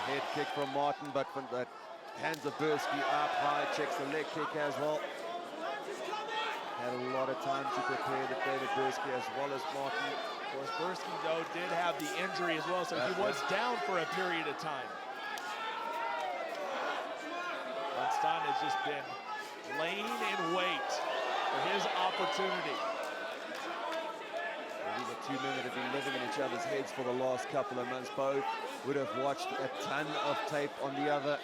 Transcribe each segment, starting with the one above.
Head kick from Martin, but from the hands of Buirski up high, checks the leg kick as well. Had a lot of time to prepare the David Buirski as well as Martin. Of course, Buirski, though, did have the injury as well, so he was down for a period of time. Van Staden has just been laying in wait for his opportunity. These are two men that have been living in each other's heads for the last couple of months. Both would have watched a ton of tape on the other.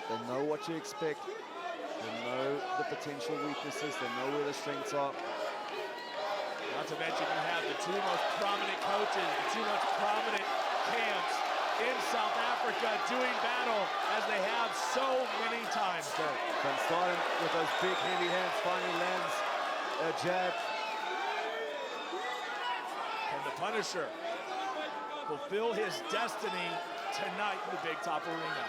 They know what to expect. They know the potential weaknesses. They know where the strengths are. Not to mention you have the two most prominent coaches, the two most prominent camps in South Africa doing battle as they have so many times, Dirk. Van Staden with those big heavy hands finally lands a jab. Can the Punisher fulfill his destiny tonight in the Big Top Arena?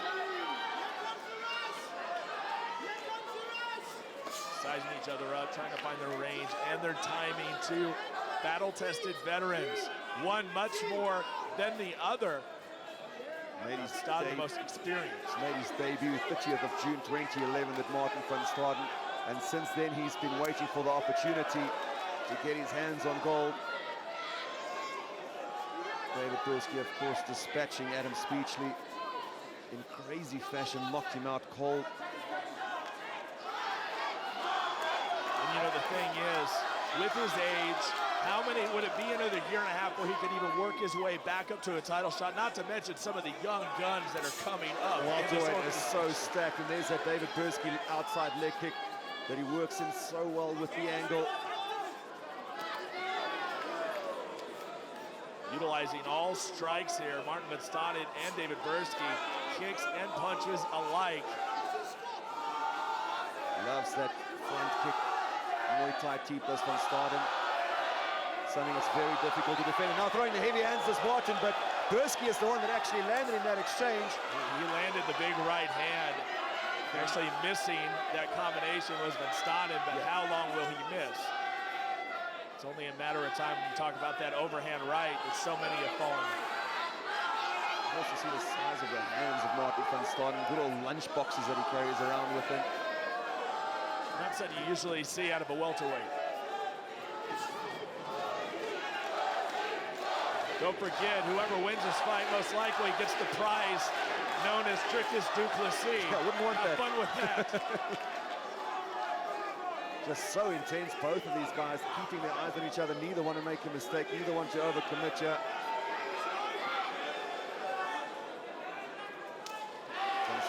Sizing each other up, trying to find their range and their timing. Two battle-tested veterans, one much more than the other. Made his Staden, the most experienced. Made his debut 30th of June 2011 with Martin van Staden, and since then he's been waiting for the opportunity to get his hands on gold. David Buirski, of course, dispatching Adam Speechley in crazy fashion, knocked him out cold. And you know, the thing is, with his age, how many would it be another year and a half where he could even work his way back up to a title shot? Not to mention some of the young guns that are coming up. Welterweight is so stacked, and there's that David Buirski outside leg kick that he works in so well with the angle. Utilizing all strikes here, Martin van Staden and David Buirski, kicks and punches alike. Loves that front kick, Muay Thai T-plus van Staden. Something that's very difficult to defend. And now throwing the heavy hands is Martin, but Buirski is the one that actually landed in that exchange. He landed the big right hand. Actually missing that combination was van Staden, but how long will he miss? It's only a matter of time when you talk about that overhand right that so many have fallen. You also see the size of the hands of Martin van Staden, good old lunch boxes that he carries around with him. That's what you usually see out of a welterweight. Don't forget, whoever wins this fight most likely gets the prize known as Strictest Duplessis. Yeah, wouldn't want Have that. fun with that. Just so intense, both of these guys, keeping their eyes on each other. Neither want to make a mistake, neither want to overcommit you.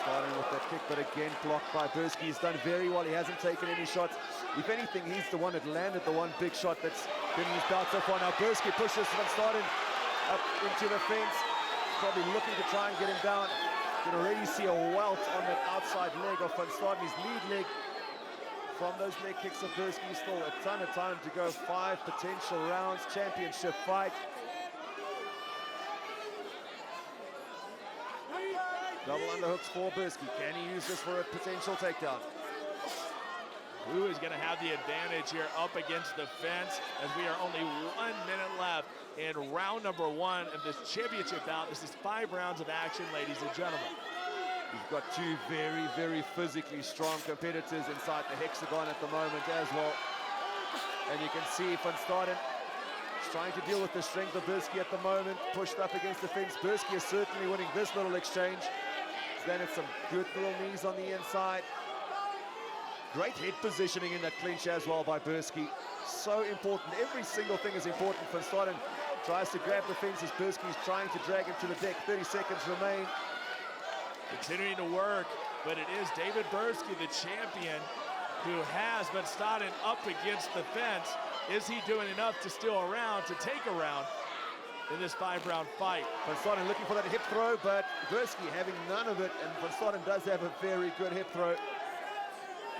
Starting with that kick, but again blocked by Buirski. He's done very well. He hasn't taken any shots. If anything, he's the one that landed the one big shot that's been in his bout so far. Now Buirski pushes Van Staden up into the fence. Probably looking to try and get him down. You can already see a welt on that outside leg of Van Staden, his lead leg. From those leg kicks of Buirski, still a ton of time to go. 5 potential rounds, championship fight. Double underhooks for Buirski. Can he use this for a potential takedown? Who is going to have the advantage here up against the fence as we are only 1 minute left in round number 1 of this championship bout. This is 5 rounds of action, ladies and gentlemen. You've got two very, very physically strong competitors inside the hexagon at the moment as well. And you can see Van Staden is trying to deal with the strength of Buirski at the moment, pushed up against the fence. Buirski is certainly winning this little exchange. He's landed some good little knees on the inside. Great head positioning in that clinch as well by Buirski. So important. Every single thing is important. Van Staden tries to grab the fence as Buirski is trying to drag him to the deck. 30 seconds remain. Continuing to work, but it is David Buirski, the champion, who has Van Staden up against the fence. Is he doing enough to steal a round, to take a round in this 5-round fight? Van Staden looking for that hip throw, but Buirski having none of it, and Van Staden does have a very good hip throw.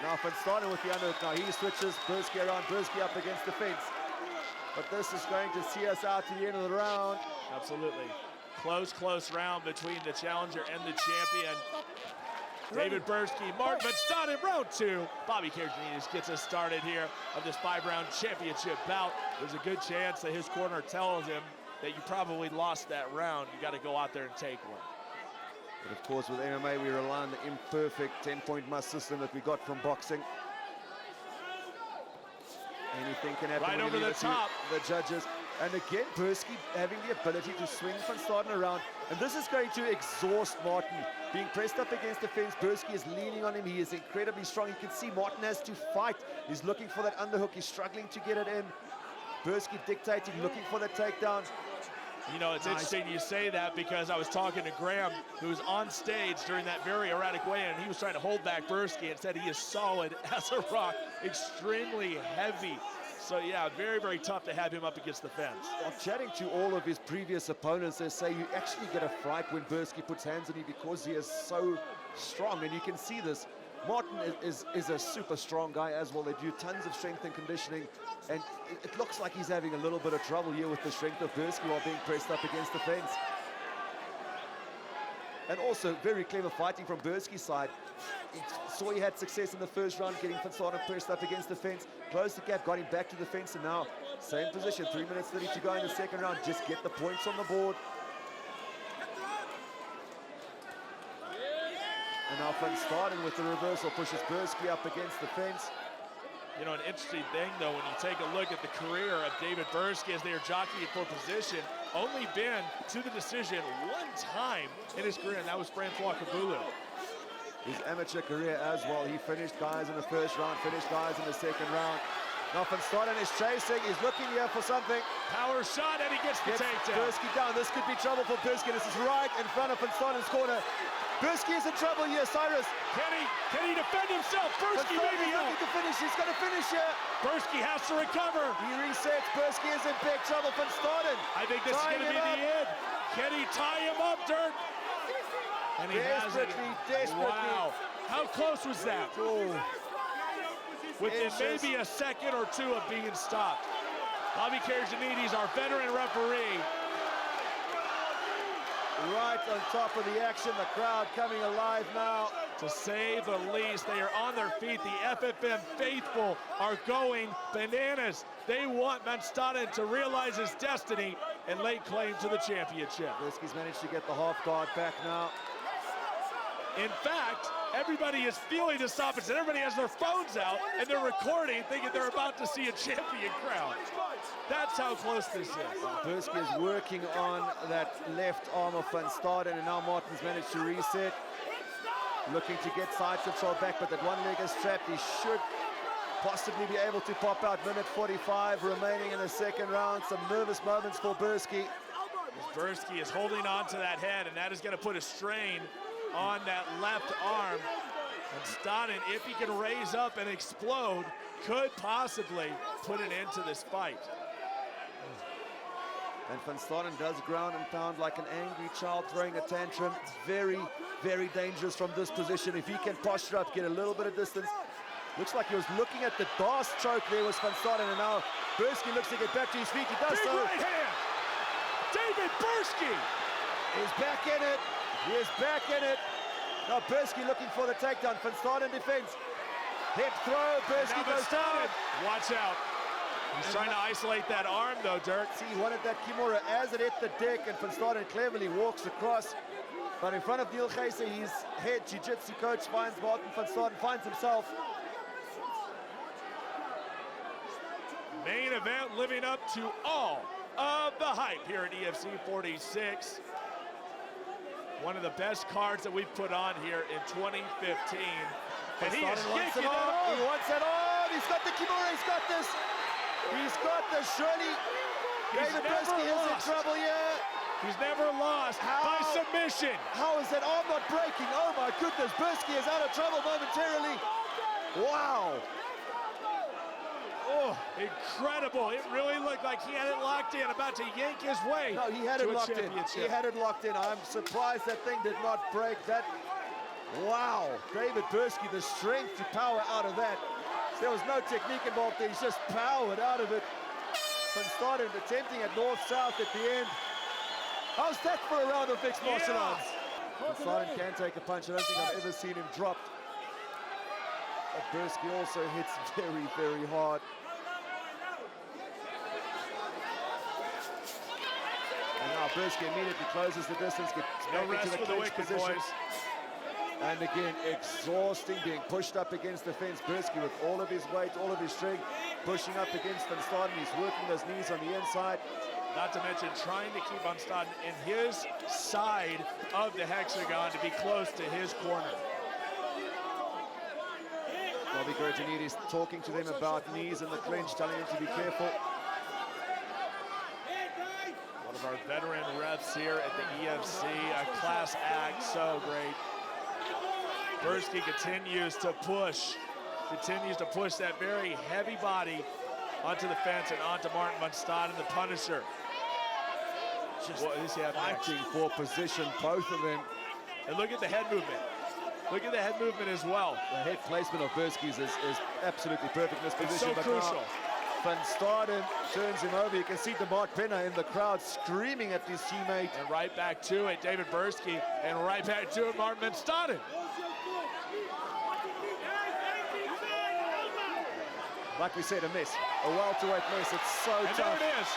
Now Van Staden with the underhook. Now he switches Buirski around, Buirski up against the fence. But this is going to see us out to the end of the round. Absolutely. Close round between the challenger and the champion. David Buirski, Martin van Staden, round 2. Bobby Caraginides gets us started here of this 5-round championship bout. There's a good chance that his corner tells him that you probably lost that round. You got to go out there and take one. But of course, with MMA, we rely on the imperfect 10-point must system that we got from boxing. Anything can happen Right when you over leave the it to top. the judges. And again, Buirski having the ability to swing Van Staden around. And this is going to exhaust Martin. Being pressed up against the fence, Buirski is leaning on him. He is incredibly strong. You can see Martin has to fight. He's looking for that underhook. He's struggling to get it in. Buirski dictating, looking for the takedown. You know, it's interesting you say that because I was talking to Graham, who was on stage during that very erratic weigh-in, and he was trying to hold back Buirski and said he is solid as a rock, extremely heavy. So yeah, very, very tough to have him up against the fence. Well, chatting to all of his previous opponents, they say you actually get a fright when Buirski puts hands on you because he is so strong, and you can see this. Martin is a super strong guy as well. They do tons of strength and conditioning, and it looks like he's having a little bit of trouble here with the strength of Buirski while being pressed up against the fence. And also very clever fighting from Buirski's side. He saw he had success in the first round, getting Van Staden pressed up against the fence, closed the gap, got him back to the fence, and now same position, 3 minutes 30 to go in the second round. Just get the points on the board. And now Van Staden with the reversal pushes Buirski up against the fence. You know, an interesting thing, though, when you take a look at the career of David Buirski as they are jockeying for position, only been to the decision one time in his career, and that was Francois Kabulu. His amateur career as well. He finished guys in the first round, finished guys in the second round. Now Van Staden is chasing, he's looking here for something. Power shot, and he gets the takedown. Buirski down. This could be trouble for Buirski. This is right in front of Van Staden's corner. Buirski is in trouble here, Cyrus. Can he defend himself? Buirski maybe out. Looking to finish. He's going to finish here. Buirski has to recover. He resets. Buirski is in big trouble. Van Staden. I think this is going to be the end. Can he tie him up, Dirk? And he Desperately, desperately. Wow. How close was that? Oh. Within maybe a second or two of being stopped. Bobby Kerjanides, our veteran referee. Right on top of the action, the crowd coming alive now. To say the least, they are on their feet. The FFM faithful are going bananas. They want Van Staden to realize his destiny and lay claim to the championship. Buirski's managed to get the half guard back now. In fact, everybody is feeling the stoppage, and everybody has their phones out, and they're recording, thinking they're about to see a champion crown. That's how close this is. Buirski is working on that left arm of Van Staden, and now Martin's managed to reset. Looking to get side control back, but that one leg is trapped. He should possibly be able to pop out. Minute 45 remaining in the second round. Some nervous moments for Buirski. Buirski is holding on to that head, and that is going to put a strain on that left arm. And Staden, if he can raise up and explode, could possibly put an end to this fight. And Van Staden does ground and pound like an angry child throwing a tantrum. Very, very dangerous from this position. If he can posture up, get a little bit of distance. Looks like he was looking at the Darce choke there was Van Staden, and now Buirski looks to get back to his feet. He does so. Big right hand! David Buirski! He's back in it. He is back in it. Now Buirski looking for the takedown. Van Staden defense. Hip throw. Buirski goes down. Watch out. He's trying to isolate that arm, though, Dirk. See, he wanted that Kimura as it hit the deck, and Van Staden cleverly walks across. But in front of Neil Geyse, his head jiu-jitsu coach finds Martin. Van Staden finds himself. Main event living up to all of the hype here at EFC 46. One of the best cards that we've put on here in 2015. And he is yanking it on. He wants it on. He's got the Kimura. He's got this. He's got this. Surely David Buirski is in trouble here. He's never lost by submission. How is that arm not breaking? Oh my goodness. Buirski is out of trouble momentarily. Wow. Oh, incredible. It really looked like he had it locked in, about to yank his way. No, he had it locked in. He had it locked in. I'm surprised that thing did not break. That, wow. David Buirski, the strength to power out of that. There was no technique involved there. He's just powered out of it. Van Staden attempting at north-south at the end. How's that for a round of mixed martial arts? Van Staden can take a punch. I don't think I've ever seen him dropped. But Buirski also hits very, very hard. And now Now Buirski immediately closes the distance, gets No back rest into the for the clinch wicked position. boys. And again, exhausting, being pushed up against the fence. Buirski with all of his weight, all of his strength, pushing up against Van Staden. He's working those knees on the inside. Not to mention trying to keep Van Staden in his side of the hexagon to be close to his corner. Bobby Gurjanidis talking to them about knees in the clinch, telling them to be careful. One of our veteran refs here at the EFC, a class act, so great. Buirski continues to push that very heavy body onto the fence and onto Martin Van Staden, the Punisher. Just fighting for position, both of them. And look at the head movement. Look at the head movement as well. The head placement of Buirski's is absolutely perfect in this position. It's so crucial. Van Staden turns him over. You can see DeMarc Penna in the crowd screaming at his teammate. And right back to it, David Buirski, and right back to it, Martin Van Staden. Like we said, a miss, a welterweight miss. It's so And tough. there it is.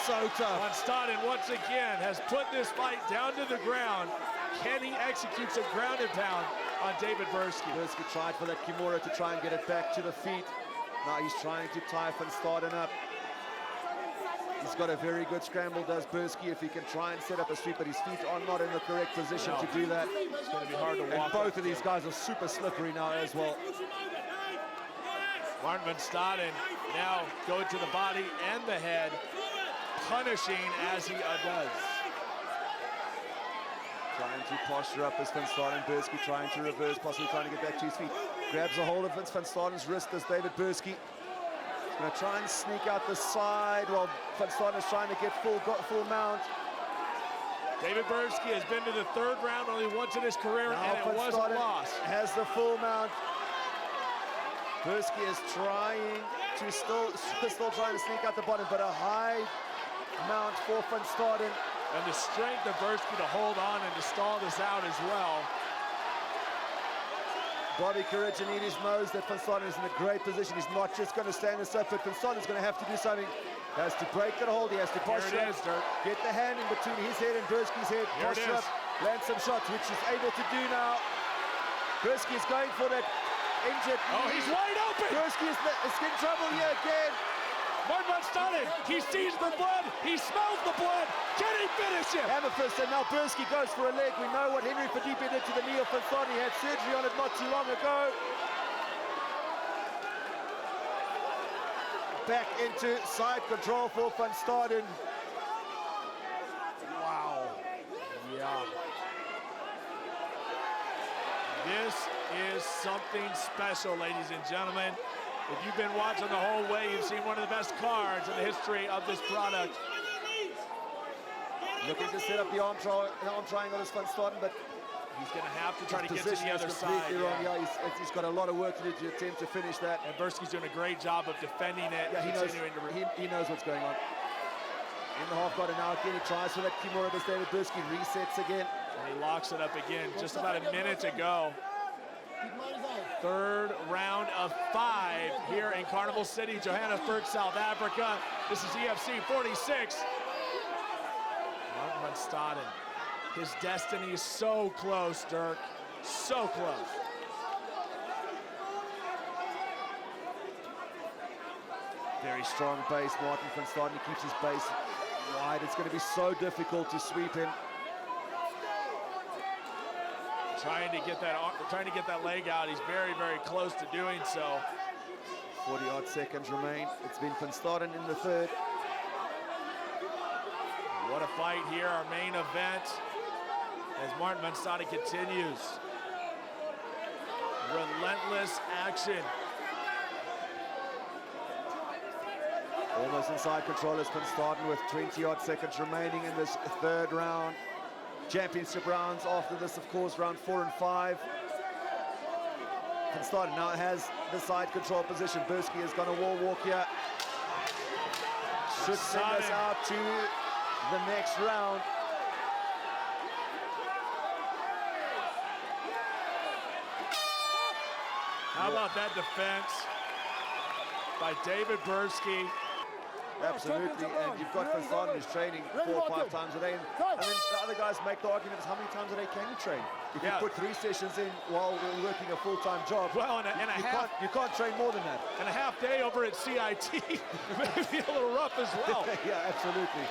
So tough. Van Staden once again has put this fight down to the ground. Kenny executes a ground and pound on David Buirski. Buirski tried for that Kimura to try and get it back to the feet. Now he's trying to tie Van Staden up. He's got a very good scramble, does Buirski, if he can try and set up a sweep, but his feet are not in the correct position to do that. It's going to be hard to walk. And both of these guys are super slippery now as well. Martin Van Staden now going to the body and the head, punishing as he does. Trying to posture up as Van Staden. Buirski trying to reverse, possibly trying to get back to his feet. Grabs a hold of Van Staden's wrist as David Buirski. He's going to try and sneak out the side while Van Staden is trying to get full mount. David Buirski has been to the third round only once in his career, Now and it Van was a Staden loss. has the full mount. Buirski is trying to still trying to sneak out the bottom, but a high mount for Van Staden. And the strength of Buirski to hold on and to stall this out as well. Bobby Gurjanidis knows that Van Staden is in a great position. He's not just going to stand this up, but Van Staden is going to have to do something. He has to break that hold. He has to posture up, get the hand in between his head and Buirski's head, posture up, land some shots, which he's able to do now. Buirski is going for that injured knee. Oh, he's wide open! Buirski is in trouble here again. Martin Van Staden, he sees the blood, he smells the blood. Can he finish him? Hammerfist, and now Buirski goes for a leg. We know what Henry Fadipe did to the knee of Van Staden. He had surgery on it not too long ago. Back into side control for Van Staden. Wow. Yeah. This is something special, ladies and gentlemen. If you've been watching the whole way, you've seen one of the best cards in the history of this product. Looking to set up the arm triangle as Van Staden, but he's going to have to try to get to the other side. Wrong. Yeah, he's got a lot of work to do to attempt to finish that. And Buirski's doing a great job of defending it. Yeah, he knows what's going on. In the half guard, and now again he tries for that Kimura, but David Buirski resets again. And he locks it up again just about a minute to go. Third round of 5 here in Carnival City, Johannesburg, South Africa. This is EFC 46. Martin Van Staden. His destiny is so close, Dirk. So close. Very strong base. Martin Van Staden keeps his base wide. It's going to be so difficult to sweep him. Trying to get that leg out. He's very, very close to doing so. 40-odd seconds remain. It's been Van Staden in the third. What a fight here, our main event, as Martin Van Staden continues. Relentless action. Almost inside control is Van Staden with 20-odd seconds remaining in this third round. Championship rounds after this, of course, round 4 and 5. Van Staden now has the side control position. Buirski is going to wall walk here. Should send us out to the next round. How about that defense by David Buirski? Absolutely, and you've got Van Staden who's training 4 or 5 times a day, and then the other guys make the argument is how many times a day can you train? If you put 3 sessions in while working a full-time job, well, you can't train more than that. And a half day over at CIT may be a little rough as well. Yeah, absolutely.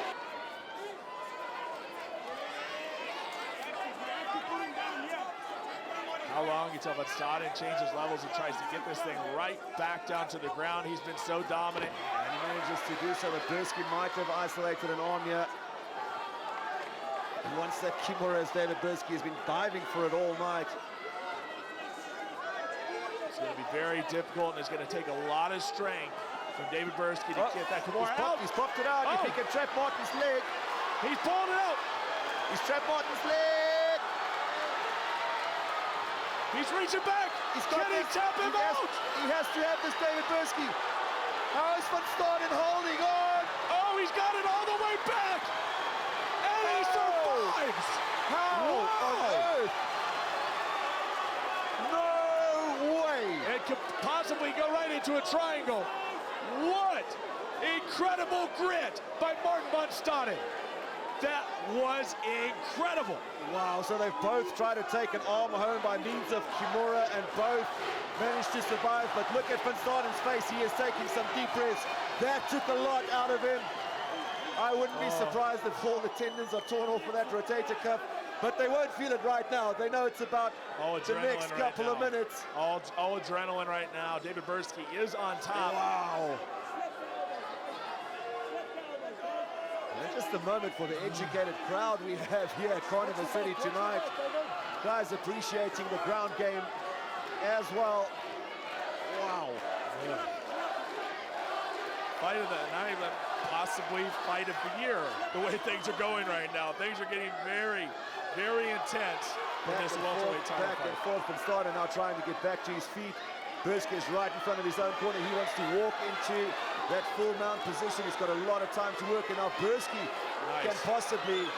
How long until Van Staden changes levels and tries to get this thing right back down to the ground? He's been so dominant. And he manages to do so, but Buirski might have isolated an arm here. And once that Kimura, as David Buirski has been diving for it all night. It's going to be very difficult, and it's going to take a lot of strength from David Buirski to get that Kimura out. He's popped it out. If he can trap Martin's leg. He's pulled it out. He's trapped Martin's leg. He's reaching back. Can he tap him out? He has to have this, David Buirski. How is Van Staden holding on? Oh, he's got it all the way back. And he survives. How on earth? No way. It could possibly go right into a triangle. What incredible grit by Martin Van Staden. That was incredible. Wow, so they've both tried to take an arm home by means of Kimura and both managed to survive. But look at Van Staden's face. He is taking some deep breaths. That took a lot out of him. I wouldn't be surprised if all the tendons are torn off of that rotator cuff, but they won't feel it right now. They know it's about the next couple of minutes. All adrenaline right now. David Buirski is on top. Wow. And just a moment for the educated crowd we have here at Carnival City tonight. Guys appreciating the ground game as well. Wow. Yeah. Fight of the night, possibly fight of the year, the way things are going right now. Things are getting very, very intense in this welterweight title fight. Back and forth, Van Staden now trying to get back to his feet. Buirski is right in front of his own corner. He wants to walk into that full mount position. He's got a lot of time to work, and now Buirski can possibly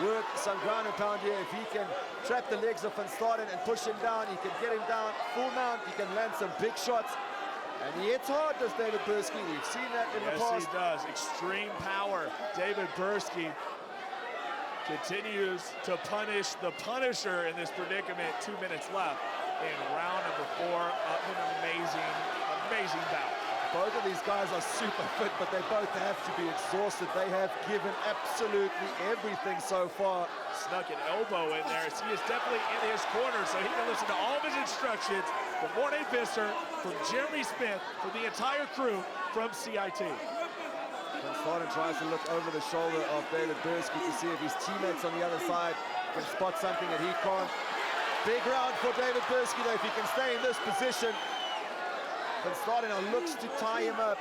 work some ground and pound here. If he can trap the legs of Van Staden and push him down, he can get him down full mount. He can land some big shots. And he hits hard, does David Buirski. We've seen that in the past. Yes, he does. Extreme power. David Buirski continues to punish the Punisher in this predicament. 2 minutes left in round number 4 of an amazing bout. Both of these guys are super fit, but they both have to be exhausted. They have given absolutely everything so far. Snuck an elbow in there. He is definitely in his corner, so he can listen to all of his instructions from Morne Visser, from Jeremy Smith, from the entire crew from CIT. Van Staden tries to look over the shoulder of David Buirski to see if his teammates on the other side can spot something that he can't. Big round for David Buirski, though, if he can stay in this position. Van Staden now looks to tie him up.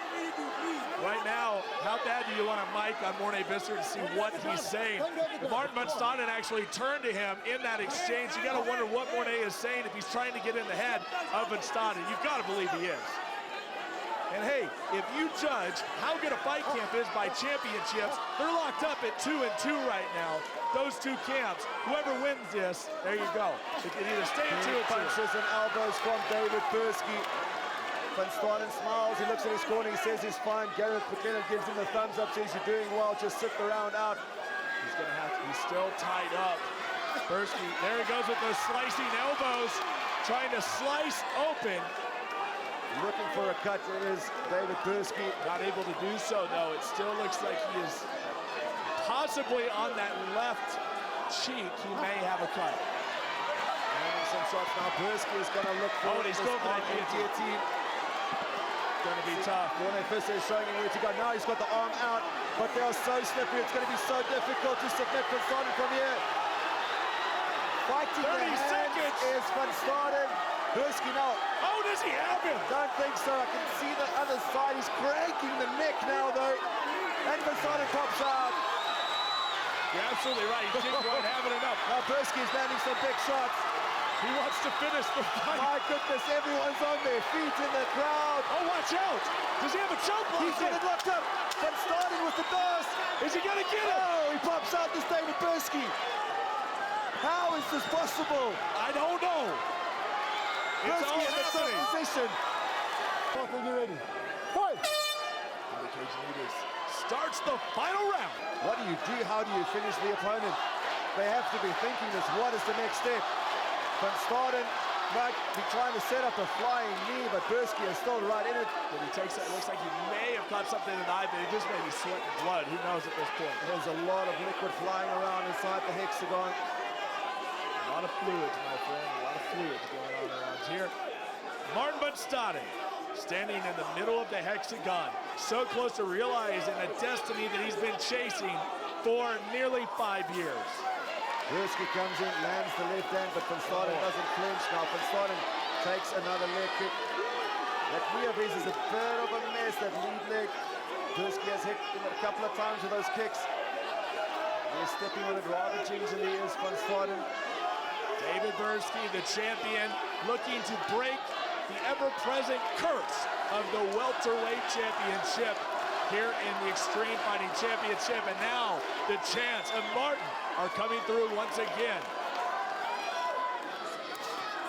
Right now, how bad do you want a mic on Morne Visser to see what he's saying? Martin Van Staden actually turned to him in that exchange. You got to wonder what Morne is saying if he's trying to get in the head of Van Staden. You've got to believe he is. And hey, if you judge how good a fight camp is by championships, they're locked up at 2-2 right now. Those two camps, whoever wins this, there you go. It can either stay at 2-2. Punches and elbows from David Buirski. Van Staden smiles, he looks at his corner, he says he's fine. Gareth McKenna gives him the thumbs up, says you're doing well, just sit the round out. He's still tied up. Buirski, there he goes with those slicing elbows, trying to slice open. Looking for a cut is David Buirski. Not able to do so, though. It still looks like he is possibly on that left cheek. He may have a cut. And some shots now. Buirski is going to look for he's going for that guillotine. Going to be tough. Morne Visser is showing him where to go. Now he's got the arm out, but they are so slippery. It's going to be so difficult to submit Van Staden from here. Fighting 30 the seconds is Van Staden. Buirski now. Oh, does he have him? Don't think so. I can see the other side. He's cranking the neck now, though. And Van Staden pops out. You're absolutely right. He didn't quite have it enough. Now Buirski is landing some big shots. He wants to finish the fight. My goodness, everyone's on their feet in the crowd. Oh, watch out. Does he have a choke lock? He's got it locked up. Van Staden with the dose. Is he going to get it? Oh, he pops out this David Buirski. How is this possible? I don't know. It's all Buirski in the top happening. position. When you're ready. Fight! The Cage starts the final round. What do you do? How do you finish the opponent? They have to be thinking this. What is the next step? Van Staden might be trying to set up a flying knee, but Buirski is still right in it. When he takes it, looks like he may have caught something in the eye, but he just may be sweating blood. Who knows at this point? There's a lot of liquid flying around inside the hexagon. A lot of fluids, my friend. A lot of fluids going on around here. Martin van Staden standing in the middle of the hexagon, so close to realizing a destiny that he's been chasing for nearly 5 years. Buirski comes in, lands the left hand, but Van Staden doesn't flinch. Now Van Staden takes another leg kick. That knee of his is a bit of a mess, that lead leg. Buirski has hit him a couple of times with those kicks. He's stepping on it rather gingerly, is Van Staden. David Buirski, the champion, looking to break the ever-present curse of the welterweight championship here in the Extreme Fighting Championship. And now the chance of Martin are coming through once again.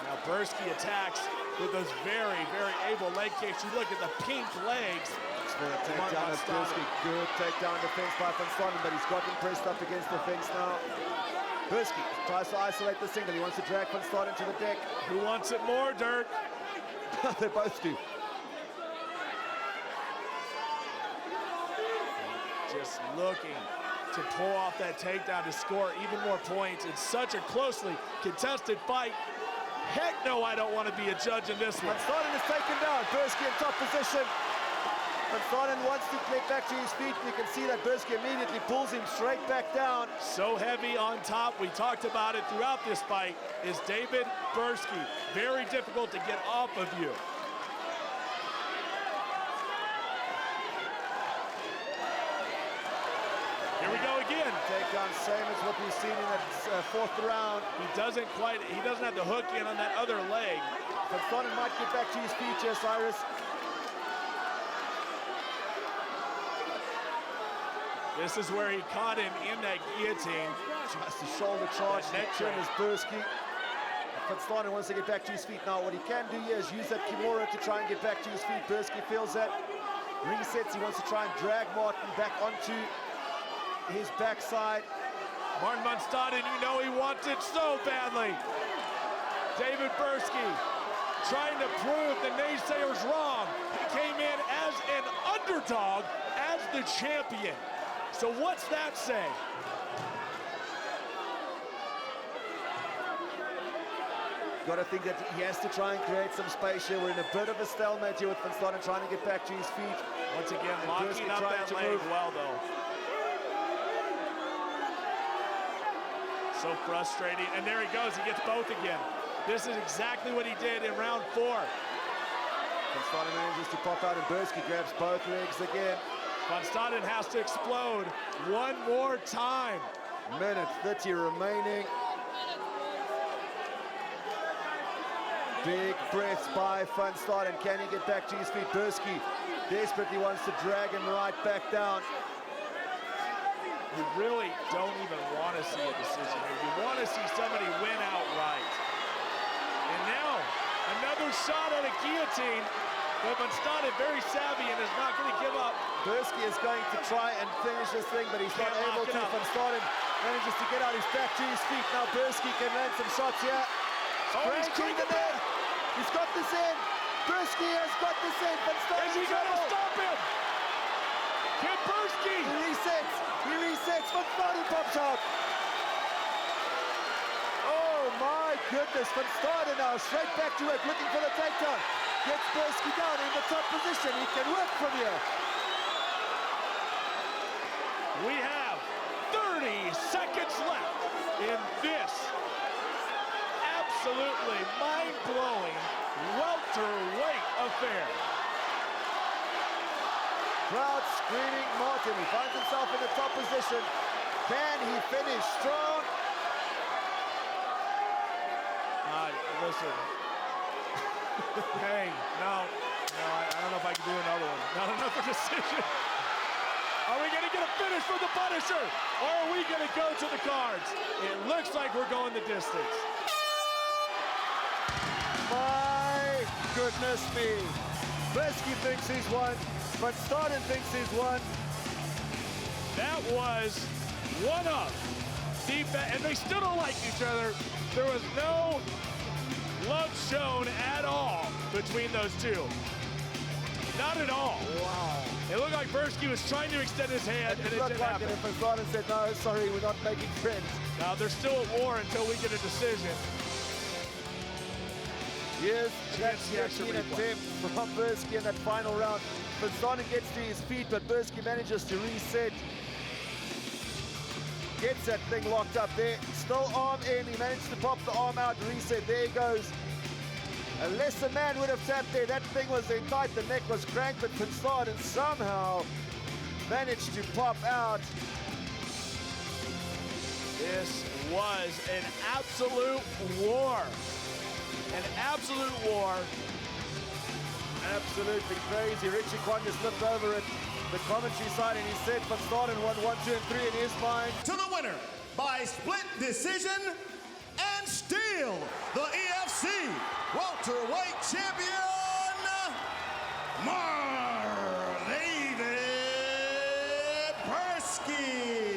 Now Buirski attacks with those very, very able leg kicks. You look at the pink legs. The takedown of Buirski. Good takedown defense by Van Staden, but he's got him pressed up against the fence now. Buirski tries to isolate the single. He wants to drag Van Staden to the deck. Who wants it more, Dirk? They both do. Just looking to pull off that takedown to score even more points in such a closely contested fight. Heck no, I don't want to be a judge in this one. Van Staden is taken down. Buirski in top position. Van Staden wants to get back to his feet. You can see that Buirski immediately pulls him straight back down. So heavy on top, we talked about it throughout this fight, is David Buirski. Very difficult to get off of you. Here we go again. Takedown, same as what we've seen in that fourth round. He doesn't have the hook in on that other leg. Van Staden might get back to his feet here, Cyrus. This is where he caught him in that guillotine. Tries to shoulder charge. Neck Neck turn is Buirski. Van Staden wants to get back to his feet now. What he can do here is use that Kimura to try and get back to his feet. Buirski feels that. Resets. He wants to try and drag Martin back onto his backside. Martin van Staden, you know he wants it so badly. David Buirski trying to prove the naysayers wrong. He came in as an underdog, as the champion. So what's that say? Got to think that he has to try and create some space here. We're in a bit of a stalemate here with Van Staden trying to get back to his feet. Once again, locking up that leg well, though. So frustrating. And there he goes. He gets both again. This is exactly what he did in round 4. Van Staden manages to pop out and Buirski grabs both legs again. Van Staden has to explode one more time. Minute 30 remaining. Big breaths by Van Staden. Can he get back to his feet? Buirski desperately wants to drag him right back down. You really don't even want to see a decision here. You want to see somebody win outright. And now, another shot at a guillotine. But Van Staden very savvy and is not going to give up. Buirski is going to try and finish this thing, but he's not able to. Van Staden manages to get out his back to his feet. Now Buirski can land some shots here. He's Breaking the net. He's got this in. Buirski has got this in. Van Staden is he going to stop him? Can Buirski? He resets. He resets. Van Staden pops out. Oh my goodness. Van Staden now straight back to work, looking for the takedown. Gets Buirski down in the top position. He can work from here. We have 30 seconds left in this absolutely mind-blowing welterweight affair. Crowd screaming Martin. He finds himself in the top position. Can he finish strong? Listen. Hey, no, I don't know if I can do another one. Not enough of a decision. Are we going to get a finish from the Punisher? Or are we going to go to the cards? It looks like we're going the distance. My goodness me. Buirski thinks he's won, but Staden thinks he's won. That was one of defense, and they still don't like each other. There was no love shown at all between those two. Not at all. Wow. It looked like Buirski was trying to extend his hand, and it didn't happen. And Staden said, no, sorry, we're not making friends. Now, they're still at war until we get a decision. Here's that Chance the extra attempt replay. from Buirski in that final round. But Staden gets to his feet, but Buirski manages to reset. Gets that thing locked up there. Still arm in. He managed to pop the arm out, reset. There he goes. A lesser man would have tapped there. That thing was in tight. The neck was cranked, but Van Staden somehow managed to pop out. This was an absolute war. An absolute war. Absolutely crazy. Richie Kwan just looked over at the commentary side and he said Van Staden won 1, 2, and 3 in his mind. To the winner by split decision and steal, the EFC welterweight champion, David Buirski.